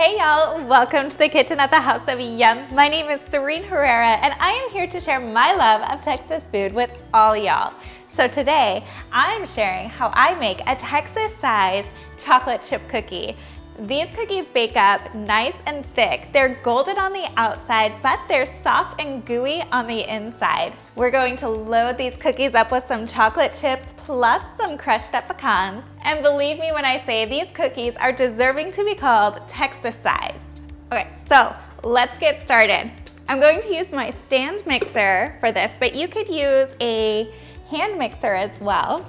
Hey y'all, welcome to the kitchen at the House of Yumm. My name is Serene Herrera and I am here to share my love of Texas food with all y'all. So today, I'm sharing how I make a Texas-sized chocolate chip cookie. These cookies bake up nice and thick. They're golden on the outside, but they're soft and gooey on the inside. We're going to load these cookies up with some chocolate chips plus some crushed up pecans. And believe me when I say these cookies are deserving to be called Texas-sized. Okay, so let's get started. I'm going to use my stand mixer for this, but you could use a hand mixer as well.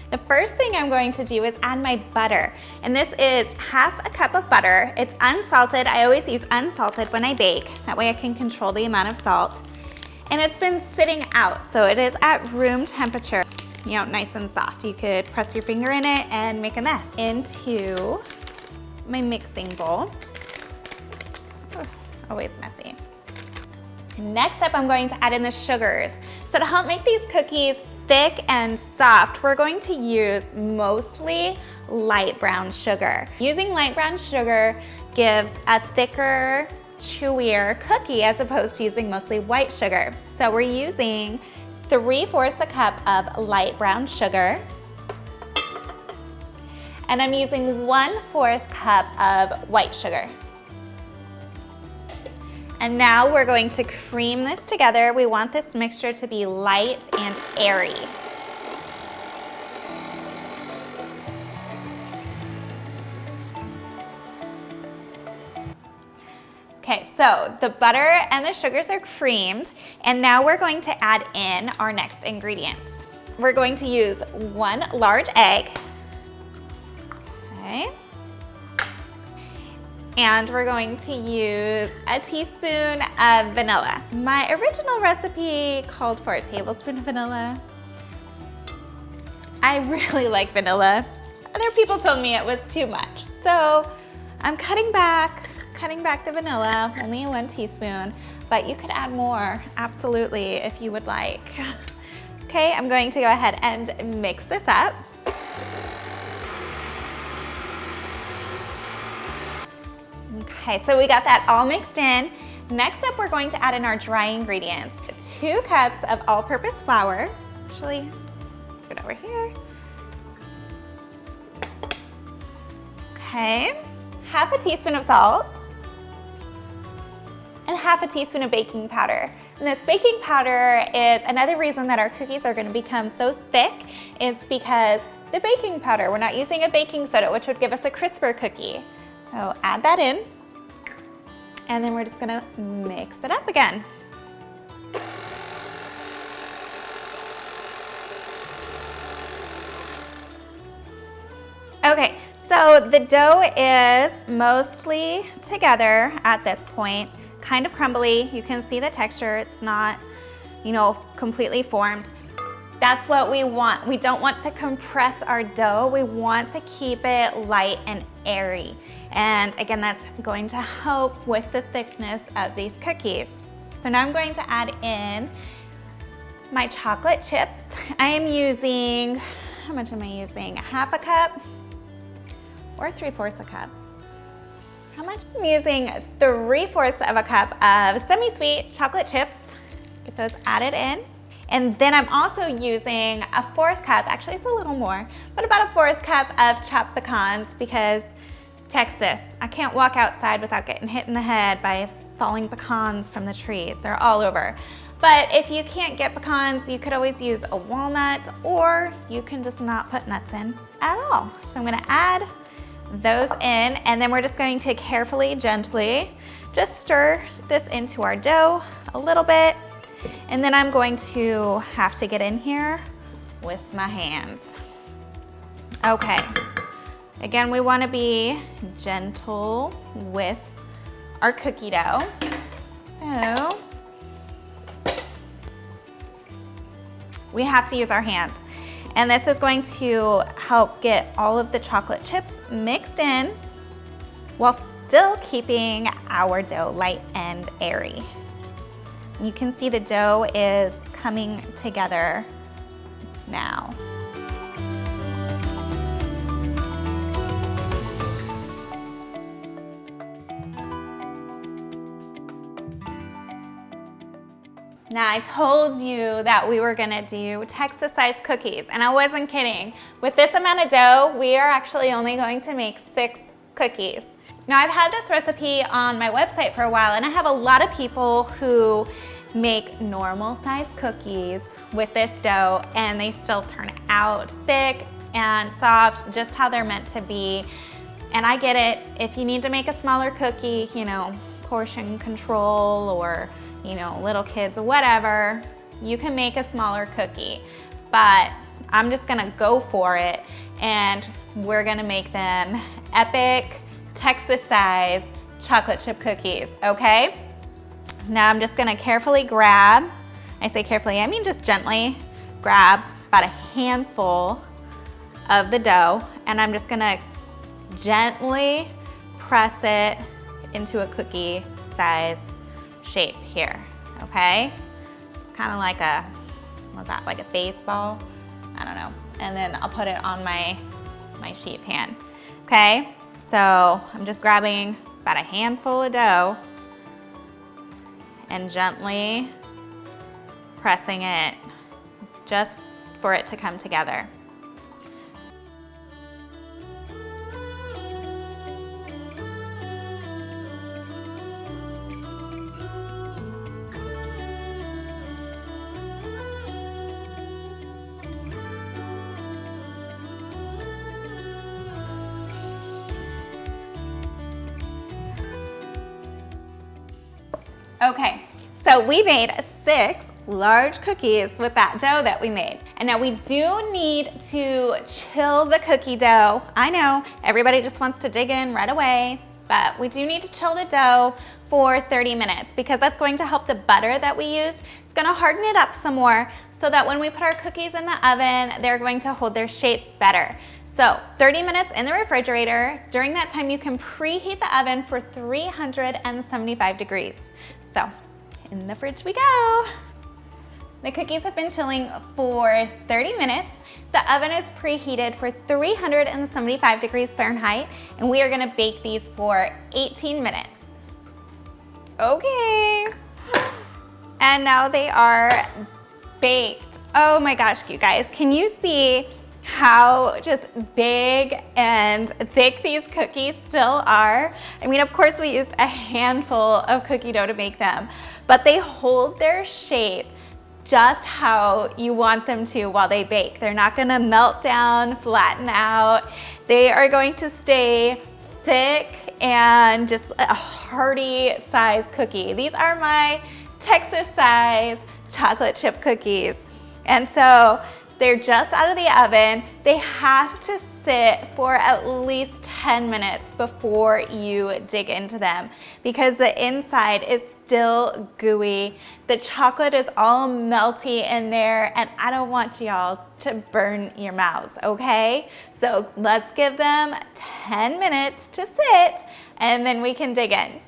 The first thing I'm going to do is add my butter, and this is half a cup of butter. It's unsalted. I always use unsalted when I bake. That way I can control the amount of salt. And it's been sitting out, so it is at room temperature. You know, nice and soft. You could press your finger in it and make a mess. Into my mixing bowl. Oh, always messy. Next up, I'm going to add in the sugars. So to help make these cookies thick and soft, we're going to use mostly light brown sugar. Using light brown sugar gives a thicker, chewier cookie as opposed to using mostly white sugar. So we're using 3/4 a cup of light brown sugar, and I'm using 1/4 cup of white sugar. And now we're going to cream this together. We want this mixture to be light and airy. Okay, so the butter and the sugars are creamed, and now we're going to add in our next ingredients. We're going to use 1 large egg. Okay. And we're going to use a teaspoon of vanilla. My original recipe called for a tablespoon of vanilla. I really like vanilla. Other people told me it was too much. So I'm cutting back the vanilla, only 1 teaspoon, but you could add more, absolutely, if you would like. Okay, I'm going to go ahead and mix this up. Okay, so we got that all mixed in. Next up, we're going to add in our dry ingredients. 2 cups of all-purpose flour. Actually, put it over here. Okay, 1/2 teaspoon of salt, and 1/2 teaspoon of baking powder. And this baking powder is another reason that our cookies are going to become so thick. It's because the baking powder, we're not using a baking soda, which would give us a crisper cookie. So add that in. And then we're just gonna mix it up again. Okay, so the dough is mostly together at this point, kind of crumbly. You can see the texture, it's not, you know, completely formed. That's what we want. We don't want to compress our dough. We want to keep it light and airy. And again, that's going to help with the thickness of these cookies. So now I'm going to add in my chocolate chips. I am using, how much am I using? 1/2 cup or 3/4 a cup? How much? I'm using 3/4 of a cup of semi-sweet chocolate chips. Get those added in. And then I'm also using a 1/4 cup, actually it's a little more, but about a 1/4 cup of chopped pecans because Texas, I can't walk outside without getting hit in the head by falling pecans from the trees. They're all over. But if you can't get pecans, you could always use a walnut, or you can just not put nuts in at all. So I'm gonna add those in, and then we're just going to carefully, gently, just stir this into our dough a little bit. And then I'm going to have to get in here with my hands. Okay. Again, we want to be gentle with our cookie dough. So we have to use our hands. And this is going to help get all of the chocolate chips mixed in while still keeping our dough light and airy. You can see the dough is coming together now. Now, I told you that we were gonna do Texas-sized cookies, and I wasn't kidding. With this amount of dough, we are actually only going to make 6 cookies. Now, I've had this recipe on my website for a while, and I have a lot of people who make normal-sized cookies with this dough, and they still turn out thick and soft, just how they're meant to be. And I get it. If you need to make a smaller cookie, you know, portion control, or you know, little kids, whatever, you can make a smaller cookie. But I'm just gonna go for it, and we're gonna make them epic Texas-sized chocolate chip cookies, okay? Now I'm just gonna carefully grab, I say carefully, I mean just gently grab about a handful of the dough, and I'm just gonna gently press it into a cookie size shape here, okay? It's kind of like a, what's that, like a baseball? I don't know. And then I'll put it on my sheet pan, okay? So I'm just grabbing about a handful of dough and gently pressing it just for it to come together. Okay, so we made 6 large cookies with that dough that we made. And now we do need to chill the cookie dough. I know everybody just wants to dig in right away, but we do need to chill the dough for 30 minutes because that's going to help the butter that we used. It's gonna harden it up some more so that when we put our cookies in the oven, they're going to hold their shape better. So 30 minutes in the refrigerator. During that time, you can preheat the oven for 375 degrees. So in the fridge we go. The cookies have been chilling for 30 minutes. The oven is preheated for 375 degrees Fahrenheit, and we are gonna bake these for 18 minutes. Okay. And now they are baked. Oh my gosh, you guys, can you see how just big and thick these cookies still are? I mean, of course we used a handful of cookie dough to make them, but they hold their shape just how you want them to while they bake. They're not gonna melt down, flatten out. They are going to stay thick and just a hearty size cookie. These are my Texas size chocolate chip cookies. And so they're just out of the oven. They have to sit for at least 10 minutes before you dig into them because the inside is still gooey. The chocolate is all melty in there, and I don't want y'all to burn your mouths, okay? So let's give them 10 minutes to sit, and then we can dig in.